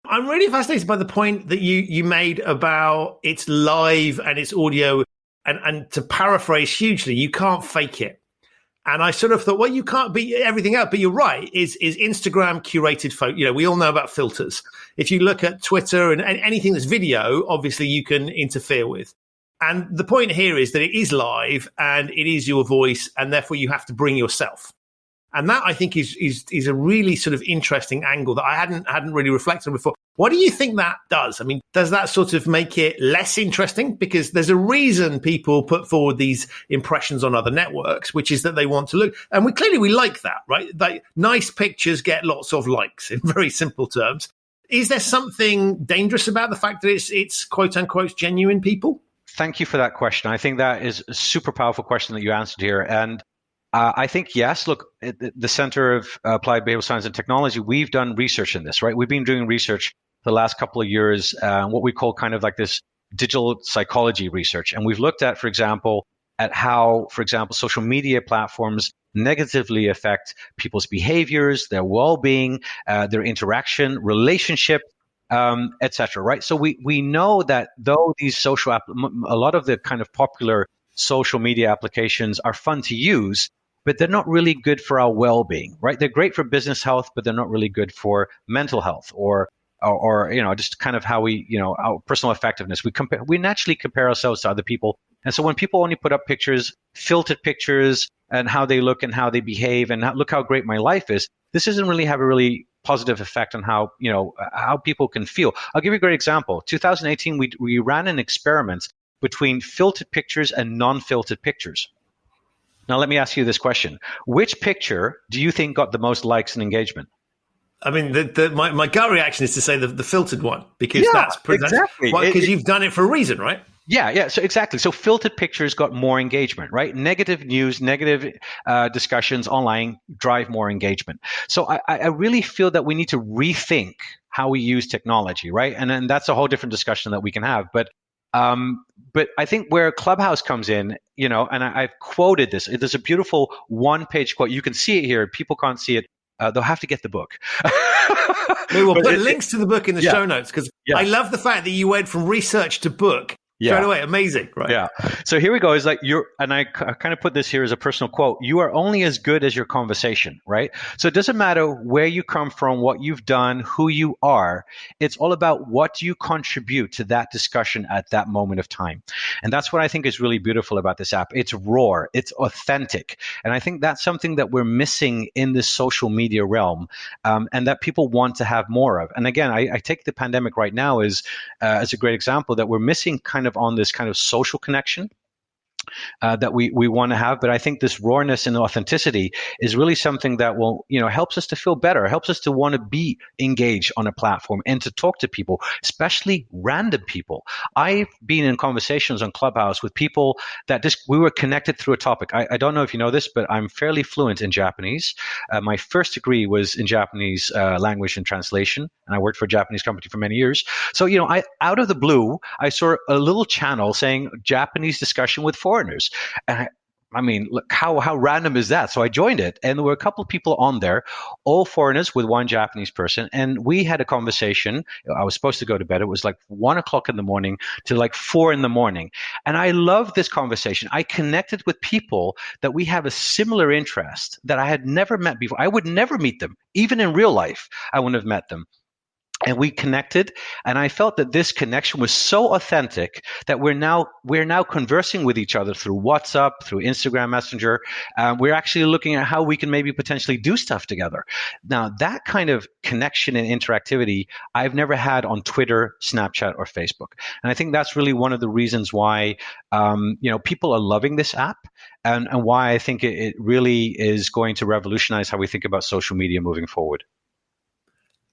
I'm really fascinated by the point that you made about it's live and it's audio, and to paraphrase hugely, you can't fake it. And I sort of thought, well, you can't beat everything out, but you're right. Is Instagram curated photo? We all know about filters. If you look at Twitter and anything that's video, obviously you can interfere with. And the point here is that it is live and it is your voice, and therefore you have to bring yourself. And that, I think, is a really sort of interesting angle that I hadn't really reflected on before. What do you think that does? I mean, does that sort of make it less interesting? Because there's a reason people put forward these impressions on other networks, which is that they want to look. And we like that, right? Like, nice pictures get lots of likes, in very simple terms. Is there something dangerous about the fact that it's quote unquote genuine people? Thank you for that question. I think that is a super powerful question that you answered here. And I think, yes, look, at the Center of Applied Behavioral Science and Technology, we've done research in this, right? We've been doing research the last couple of years, what we call kind of like this digital psychology research. And we've looked at, for example, at how, for example, social media platforms negatively affect people's behaviors, their well-being, their interaction, relationship, etc. Right? So we know that though these a lot of the kind of popular social media applications are fun to use, but they're not really good for our well-being, right? They're great for business health, but they're not really good for mental health or just kind of how we, our personal effectiveness. We naturally compare ourselves to other people. And so when people only put up pictures, filtered pictures, and how they look and how they behave and look how great my life is, this doesn't really have a really positive effect on how people can feel. I'll give you a great example. 2018, we ran an experiment between filtered pictures and non-filtered pictures. Now, let me ask you this question. Which picture do you think got the most likes and engagement? I mean, my gut reaction is to say the filtered one, because that's exactly because you've done it for a reason, right? Yeah. So exactly. So filtered pictures got more engagement, right? Negative news, negative discussions online drive more engagement. So I really feel that we need to rethink how we use technology, right? And that's a whole different discussion that we can have. But I think where Clubhouse comes in, and I've quoted this. There's a beautiful one-page quote. You can see it here. People can't see it. They'll have to get the book. We will put links to the book in the show notes, because I love the fact that you went from research to book. Straight away, amazing, right? Yeah. So here we go. It's like and I kind of put this here as a personal quote. You are only as good as your conversation, right? So it doesn't matter where you come from, what you've done, who you are. It's all about what you contribute to that discussion at that moment of time. And that's what I think is really beautiful about this app. It's raw, it's authentic. And I think that's something that we're missing in this social media realm, and that people want to have more of. And again, I take the pandemic right now as a great example that we're missing kind of on this kind of social connection that we want to have. But I think this rawness and authenticity is really something that will, helps us to feel better, helps us to want to be engaged on a platform and to talk to people, especially random people. I've been in conversations on Clubhouse with people that we were connected through a topic. I don't know if you know this, but I'm fairly fluent in Japanese. My first degree was in Japanese language and translation, and I worked for a Japanese company for many years. So, I out of the blue, I saw a little channel saying Japanese discussion with foreigners. And I mean, look, how random is that? So I joined it, and there were a couple of people on there, all foreigners with one Japanese person, and we had a conversation. I was supposed to go to bed. It was like 1 o'clock in the morning to like 4 in the morning. And I loved this conversation. I connected with people that we have a similar interest that I had never met before. I would never meet them. Even in real life, I wouldn't have met them. And we connected, and I felt that this connection was so authentic that we're now conversing with each other through WhatsApp, through Instagram Messenger. We're actually looking at how we can maybe potentially do stuff together. Now, that kind of connection and interactivity I've never had on Twitter, Snapchat, or Facebook. And I think that's really one of the reasons why people are loving this app, and why I think it really is going to revolutionize how we think about social media moving forward.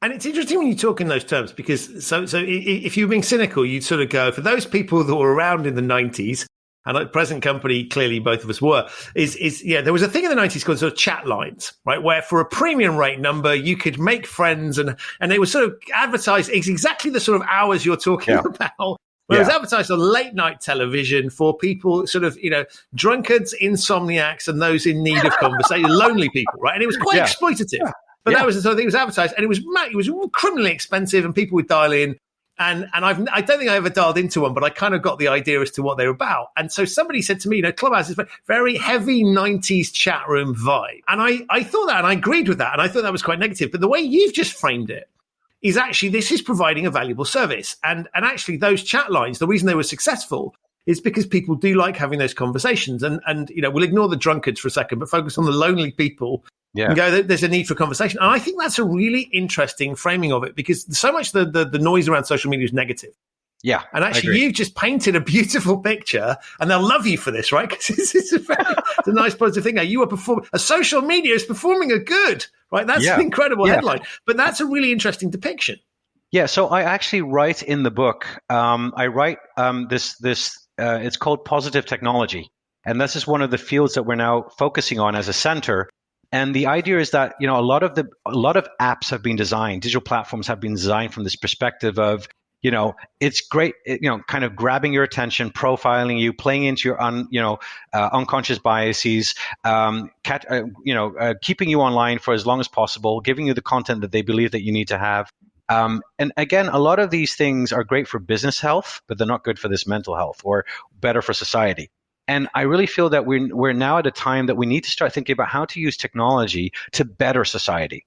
And it's interesting when you talk in those terms, because so if you're being cynical, you'd sort of go, for those people that were around in the 90s, and at present company, clearly both of us were, there was a thing in the 90s called sort of chat lines, right? Where for a premium rate number, you could make friends, and they were sort of advertised. It's exactly the sort of hours you're talking about. It was advertised on late night television for people sort of, drunkards, insomniacs, and those in need of conversation, lonely people, right? And it was quite exploitative. Yeah. But that was the sort of thing it was advertised, and it was criminally expensive, and people would dial in. And I don't think I ever dialed into one, but I kind of got the idea as to what they were about. And so somebody said to me, Clubhouse is a very heavy 90s chat room vibe. And I thought that, and I agreed with that, and I thought that was quite negative. But the way you've just framed it is actually this is providing a valuable service. And actually those chat lines, the reason they were successful is because people do like having those conversations. And we'll ignore the drunkards for a second, but focus on the lonely people. And go, there's a need for conversation. And I think that's a really interesting framing of it, because so much the noise around social media is negative. Yeah. And actually, you've just painted a beautiful picture, and they'll love you for this, right? Because it's a nice positive thing. You are a social media is performing a good, right? That's an incredible headline. But that's a really interesting depiction. Yeah. So I actually write in the book, I write this it's called positive technology. And this is one of the fields that we're now focusing on as a center. And the idea is that, a lot of apps have been designed, digital platforms have been designed from this perspective of, it's great, kind of grabbing your attention, profiling you, playing into your unconscious biases, keeping you online for as long as possible, giving you the content that they believe that you need to have. And again, a lot of these things are great for business health, but they're not good for this mental health or better for society. And I really feel that we're now at a time that we need to start thinking about how to use technology to better society.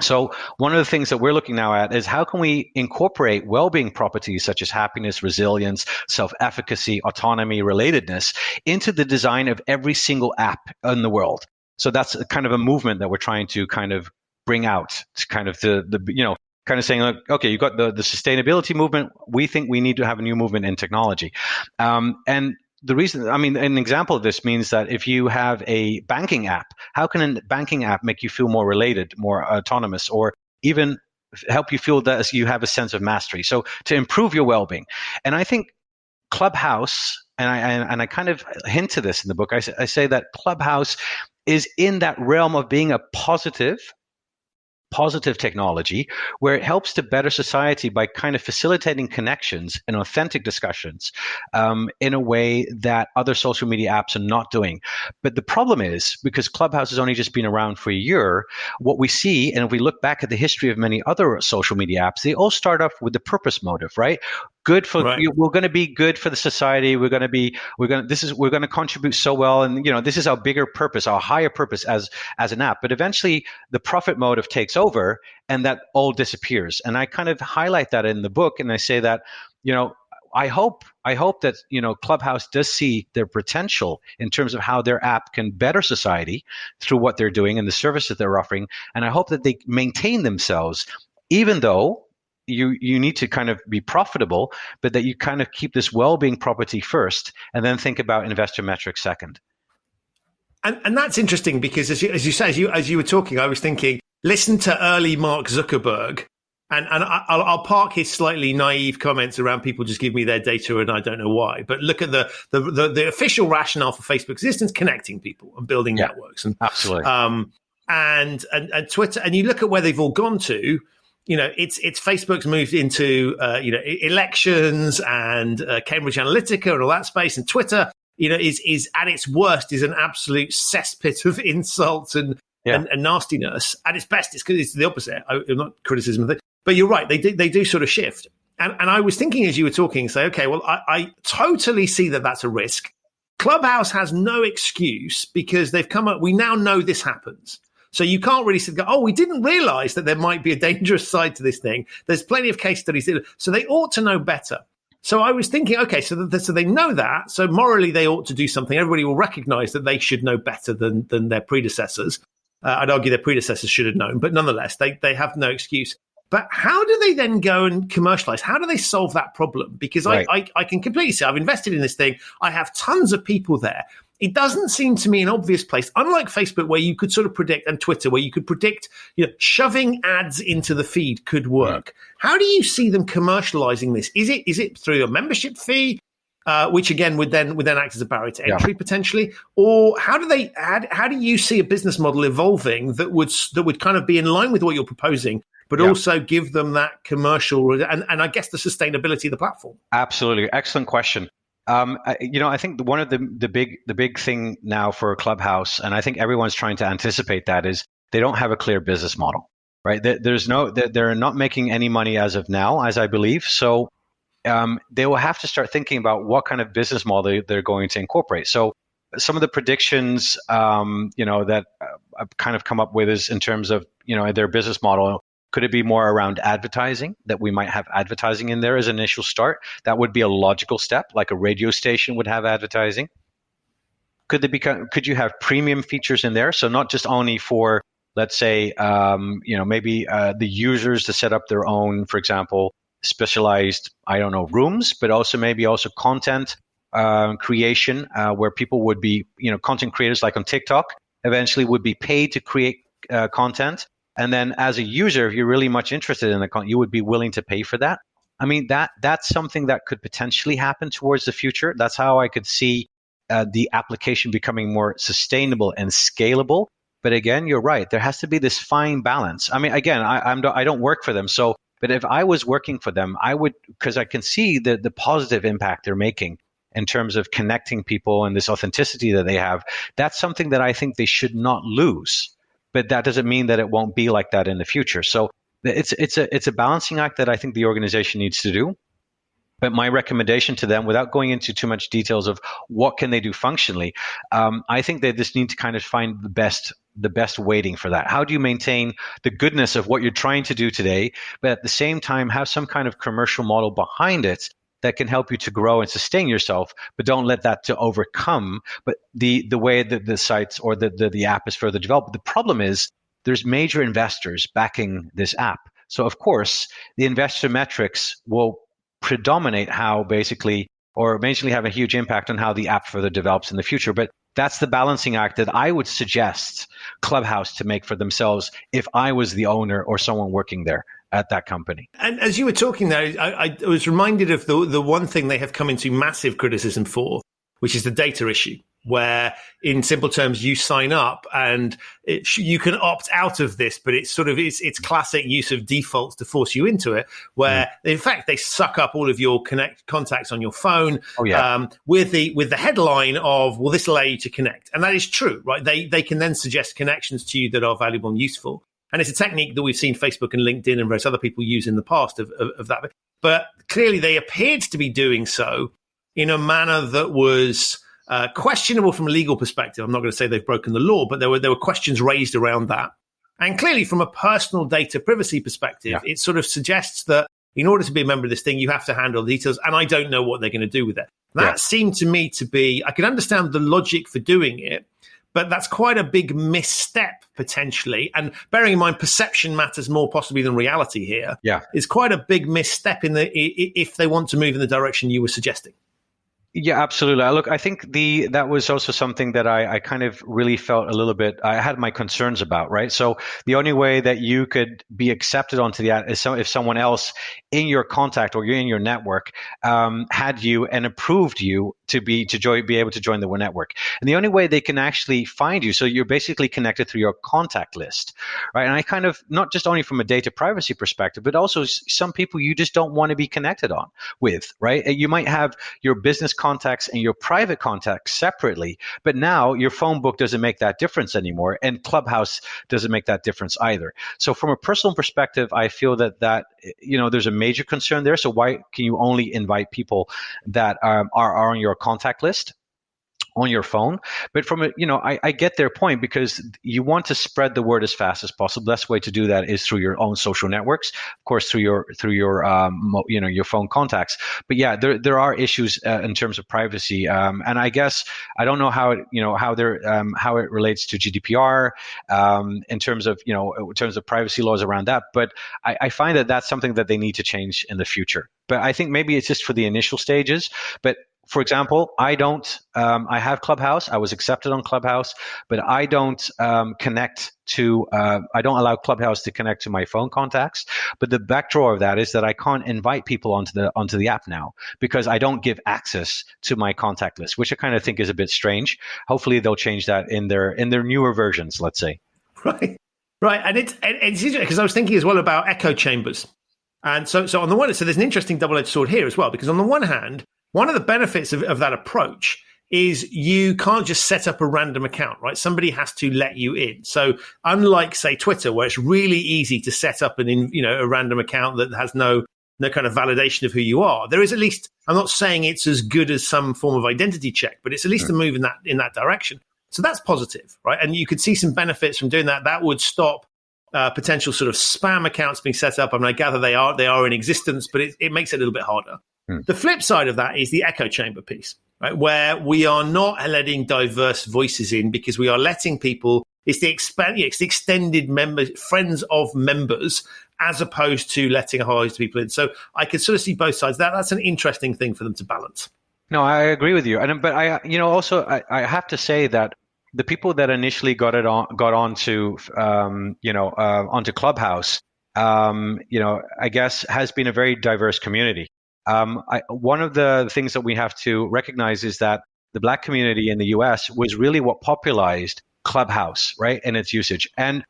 So one of the things that we're looking now at is how can we incorporate well-being properties such as happiness, resilience, self-efficacy, autonomy, relatedness into the design of every single app in the world. So that's kind of a movement that we're trying to kind of bring out to kind of kind of saying, like, okay, you've got the sustainability movement. We think we need to have a new movement in technology. And the reason, I mean, an example of this means that if you have a banking app, how can a banking app make you feel more related, more autonomous, or even help you feel that you have a sense of mastery? So to improve your well-being. And I think Clubhouse, and I kind of hint to this in the book, I say that Clubhouse is in that realm of being a positive technology where it helps to better society by kind of facilitating connections and authentic discussions in a way that other social media apps are not doing. But the problem is, because Clubhouse has only just been around for a year, what we see, and if we look back at the history of many other social media apps, they all start off with the purpose motive, right? Good for right. We're going to be good for the society. We're going to contribute so well, and this is our bigger purpose, our higher purpose as an app. But eventually, the profit motive takes over, and that all disappears. And I kind of highlight that in the book, and I say that I hope that Clubhouse does see their potential in terms of how their app can better society through what they're doing and the services they're offering, and I hope that they maintain themselves, even though you need to kind of be profitable, but that you kind of keep this well-being property first and then think about investor metrics second. And that's interesting because as you were talking, I was thinking, listen to early Mark Zuckerberg, and I'll park his slightly naive comments around people just give me their data and I don't know why. But look at the official rationale for Facebook existence: connecting people and building networks. And absolutely. And Twitter, and you look at where they've all gone to. It's Facebook's moved into elections and Cambridge Analytica and all that space, and Twitter, is at its worst is an absolute cesspit of insults and nastiness. At its best, it's the opposite. I'm not criticism of it, but you're right. They do sort of shift. And I was thinking as you were talking, say, okay, well, I totally see that that's a risk. Clubhouse has no excuse because they've come up. We now know this happens. So you can't really go, oh, we didn't realize that there might be a dangerous side to this thing. There's plenty of case studies. So they ought to know better. So I was thinking, okay, so they know that. So morally, they ought to do something. Everybody will recognize that they should know better than their predecessors. I'd argue their predecessors should have known. But nonetheless, they have no excuse. But how do they then go and commercialize? How do they solve that problem? Because right. I can completely see I've invested in this thing. I have tons of people there. It doesn't seem to me an obvious place, unlike Facebook, where you could sort of predict, and Twitter, where you could predict, shoving ads into the feed could work. How do you see them commercializing this? Is it through a membership fee, which again would then act as a barrier to entry potentially, or how do you see a business model evolving that would kind of be in line with what you're proposing, but also give them that commercial and I guess the sustainability of the platform? Absolutely, excellent question. I think one of the big thing now for Clubhouse, and I think everyone's trying to anticipate that, is they don't have a clear business model, right? They're not making any money as of now, as I believe. So they will have to start thinking about what kind of business model they're going to incorporate. So some of the predictions, that I've kind of come up with is in terms of, their business model. Could it be more around advertising, that we might have advertising in there as an initial start? That would be a logical step, like a radio station would have advertising. Could you have premium features in there? So not just only for, let's say, maybe the users to set up their own, for example, specialized, rooms, but also maybe content creation where people would be, content creators like on TikTok eventually would be paid to create content. And then as a user, if you're really much interested in the content, you would be willing to pay for that. I mean, that's something that could potentially happen towards the future. That's how I could see the application becoming more sustainable and scalable. But again, you're right. There has to be this fine balance. I mean, again, I don't work for them. So, but if I was working for them, I would, because I can see the positive impact they're making in terms of connecting people and this authenticity that they have. That's something that I think they should not lose. But that doesn't mean that it won't be like that in the future. So it's a balancing act that I think the organization needs to do. But my recommendation to them, without going into too much details of what can they do functionally, I think they just need to kind of find the best weighting for that. How do you maintain the goodness of what you're trying to do today, but at the same time have some kind of commercial model behind it that can help you to grow and sustain yourself, but don't let that to overcome but the way that the sites or the app is further developed. The problem is there's major investors backing this app. So of course, the investor metrics will predominate how basically have a huge impact on how the app further develops in the future. But that's the balancing act that I would suggest Clubhouse to make for themselves if I was the owner or someone working there at that company. And as you were talking there, I was reminded of the one thing they have come into massive criticism for, which is the data issue, where in simple terms, you sign up and you can opt out of this, but it's classic use of defaults to force you into it, where in fact, they suck up all of your contacts on your phone with the headline of, well, this will allow you to connect. And that is true, right? They can then suggest connections to you that are valuable and useful. And it's a technique that we've seen Facebook and LinkedIn and various other people use in the past of that. But clearly they appeared to be doing so in a manner that was questionable from a legal perspective. I'm not going to say they've broken the law, but there were questions raised around that. And clearly from a personal data privacy perspective, it sort of suggests that in order to be a member of this thing, you have to handle the details. And I don't know what they're going to do with it. That seemed to me to be, I can understand the logic for doing it, but that's quite a big misstep potentially. And bearing in mind, perception matters more possibly than reality here. It's quite a big misstep if they want to move in the direction you were suggesting. Yeah, absolutely. Look, I think that was also something that I kind of really felt a little bit, I had my concerns about, right? So the only way that you could be accepted onto the app is if someone else in your contact or you're in your network had you and approved you to be able to join the network. And the only way they can actually find you, so you're basically connected through your contact list, right? And I kind of, not just only from a data privacy perspective, but also some people you just don't want to be connected with, right? You might have your business contacts and your private contacts separately, but now your phone book doesn't make that difference anymore, and Clubhouse doesn't make that difference either. So from a personal perspective, I feel that there's a major concern there. So why can you only invite people that are on your contact list on your phone? But from I get their point, because you want to spread the word as fast as possible. The best way to do that is through your own social networks, of course, through your your phone contacts. But yeah, there are issues in terms of privacy, and I guess I don't know how it relates to GDPR in terms of privacy laws around that. But I find that that's something that they need to change in the future. But I think maybe it's just for the initial stages. But for example, I have Clubhouse. I was accepted on Clubhouse, but I don't connect to, I don't allow Clubhouse to connect to my phone contacts. But the backdoor of that is that I can't invite people onto the app now, because I don't give access to my contact list, which I kind of think is a bit strange. Hopefully they'll change that in their newer versions, let's say. Right. And it's interesting, because I was thinking as well about echo chambers. And so on the one hand, so there's an interesting double-edged sword here as well, because on the one hand, one of the benefits of that approach is you can't just set up a random account, right? Somebody has to let you in. So unlike, say, Twitter, where it's really easy to set up a random account that has no kind of validation of who you are, there is at least, I'm not saying it's as good as some form of identity check, but it's at least a move in that direction. So that's positive, right? And you could see some benefits from doing that. That would stop potential sort of spam accounts being set up. I mean, I gather they are in existence, but it makes it a little bit harder. The flip side of that is the echo chamber piece, right? Where we are not letting diverse voices in, because we are letting people, it's the extended members, friends of members, as opposed to letting a whole host of people in. So I can sort of see both sides. That's an interesting thing for them to balance. No, I agree with you. But I have to say that the people that initially got onto Clubhouse, I guess has been a very diverse community. One of the things that we have to recognize is that the Black community in the US was really what popularized Clubhouse, right, and its usage. And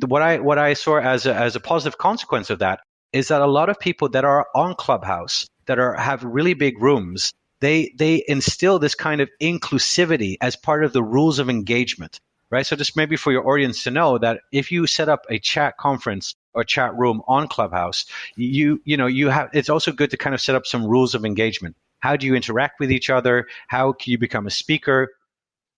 what I saw as a positive consequence of that is that a lot of people that are on Clubhouse that have really big rooms, they instill this kind of inclusivity as part of the rules of engagement, right? So just maybe for your audience to know that if you set up a chat conference or chat room on Clubhouse, it's also good to kind of set up some rules of engagement. How do you interact with each other? How can you become a speaker?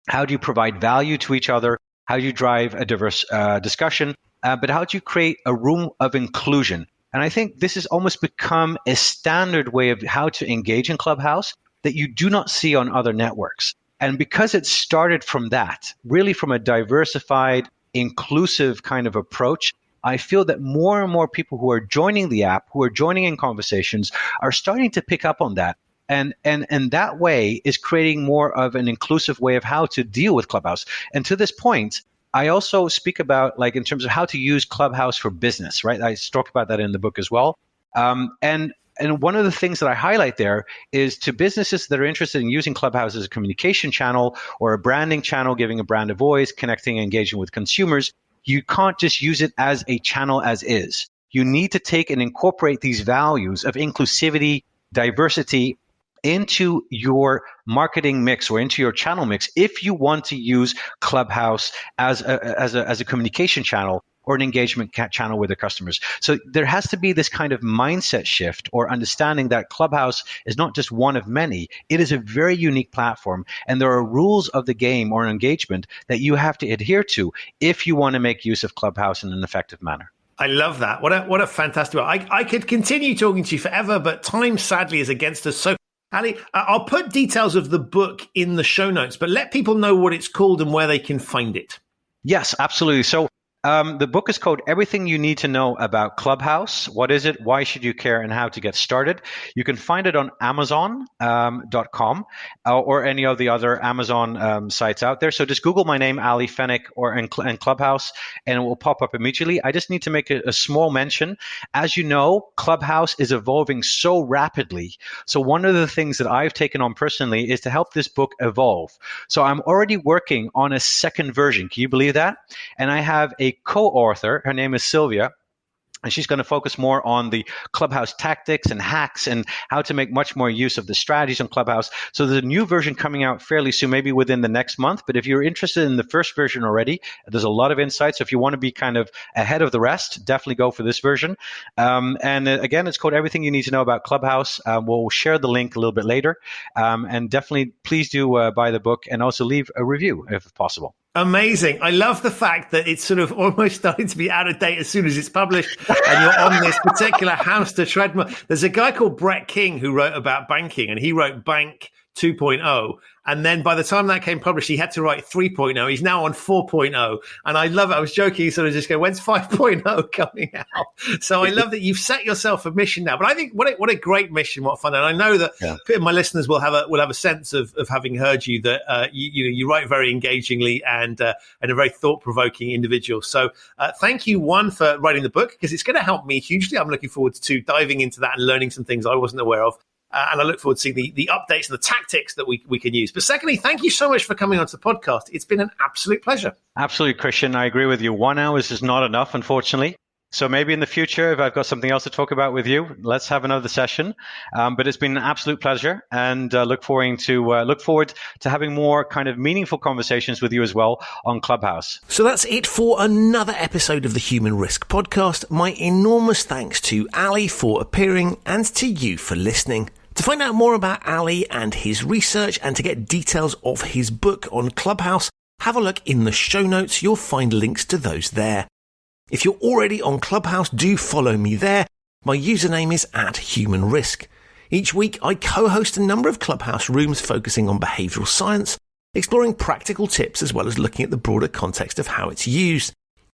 How do you provide value to each other? How do you drive a diverse discussion? But how do you create a room of inclusion? And I think this has almost become a standard way of how to engage in Clubhouse that you do not see on other networks. And because it started from that, really from a diversified, inclusive kind of approach, I feel that more and more people who are joining the app, who are joining in conversations, are starting to pick up on that. And that way is creating more of an inclusive way of how to deal with Clubhouse. And to this point, I also speak about, like, in terms of how to use Clubhouse for business, right? I talk about that in the book as well. And one of the things that I highlight there is to businesses that are interested in using Clubhouse as a communication channel or a branding channel, giving a brand a voice, connecting and engaging with consumers, you can't just use it as a channel as is. You need to take and incorporate these values of inclusivity, diversity into your marketing mix or into your channel mix if you want to use Clubhouse as a communication channel or an engagement channel with the customers. So there has to be this kind of mindset shift or understanding that Clubhouse is not just one of many. It is a very unique platform, and there are rules of the game or engagement that you have to adhere to if you want to make use of Clubhouse in an effective manner. I love that. What a fantastic one. I could continue talking to you forever, but time sadly is against us. So Ali, I'll put details of the book in the show notes, but let people know what it's called and where they can find it. Yes, absolutely. So the book is called Everything You Need to Know About Clubhouse. What is it? Why should you care? And how to get started. You can find it on Amazon.com or any of the other Amazon sites out there. So just Google my name, Ali Fenwick, and Clubhouse, and it will pop up immediately. I just need to make a small mention. As you know, Clubhouse is evolving so rapidly. So one of the things that I've taken on personally is to help this book evolve. So I'm already working on a second version. Can you believe that? And I have a co-author. Her name is Sylvia. And she's going to focus more on the Clubhouse tactics and hacks and how to make much more use of the strategies on Clubhouse. So there's a new version coming out fairly soon, maybe within the next month. But if you're interested in the first version already, there's a lot of insights. So if you want to be kind of ahead of the rest, definitely go for this version. Again, it's called Everything You Need to Know About Clubhouse. We'll share the link a little bit later. And definitely, please do buy the book and also leave a review if possible. Amazing. I love the fact that it's sort of almost starting to be out of date as soon as it's published and you're on this particular hamster treadmill. There's a guy called Brett King who wrote about banking, and he wrote Bank 2.0. And then by the time that came published, he had to write 3.0. He's now on 4.0. And I love it. I was joking, sort of just go, when's 5.0 coming out? So I love that you've set yourself a mission now. But I think what a great mission, what fun. And I know that my listeners will have a sense of having heard you that you write very engagingly and a very thought-provoking individual. So thank you, one, for writing the book, because it's going to help me hugely. I'm looking forward to diving into that and learning some things I wasn't aware of. And I look forward to seeing the updates and the tactics that we can use. But secondly, thank you so much for coming onto the podcast. It's been an absolute pleasure. Absolutely, Christian. I agree with you. 1 hour is not enough, unfortunately. So maybe in the future, if I've got something else to talk about with you, let's have another session. But it's been an absolute pleasure, and look forward to having more kind of meaningful conversations with you as well on Clubhouse. So that's it for another episode of the Human Risk Podcast. My enormous thanks to Ali for appearing and to you for listening. To find out more about Ali and his research and to get details of his book on Clubhouse, have a look in the show notes. You'll find links to those there. If you're already on Clubhouse, do follow me there. My username is @HumanRisk. Each week, I co-host a number of Clubhouse rooms focusing on behavioural science, exploring practical tips as well as looking at the broader context of how it's used.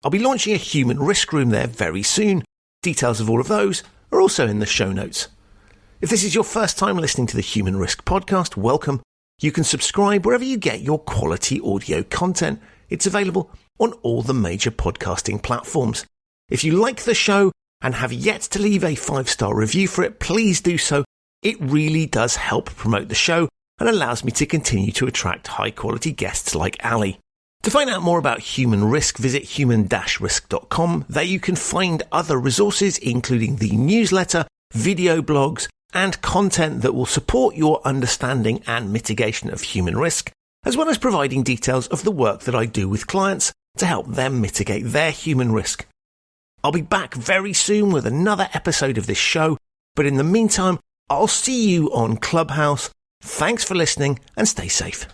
I'll be launching a human risk room there very soon. Details of all of those are also in the show notes. If this is your first time listening to the Human Risk Podcast, welcome. You can subscribe wherever you get your quality audio content. It's available on all the major podcasting platforms. If you like the show and have yet to leave a 5-star review for it, please do so. It really does help promote the show and allows me to continue to attract high-quality guests like Ali. To find out more about Human Risk, visit human-risk.com. There you can find other resources, including the newsletter, video blogs, and content that will support your understanding and mitigation of human risk, as well as providing details of the work that I do with clients to help them mitigate their human risk. I'll be back very soon with another episode of this show, but in the meantime, I'll see you on Clubhouse. Thanks for listening and stay safe.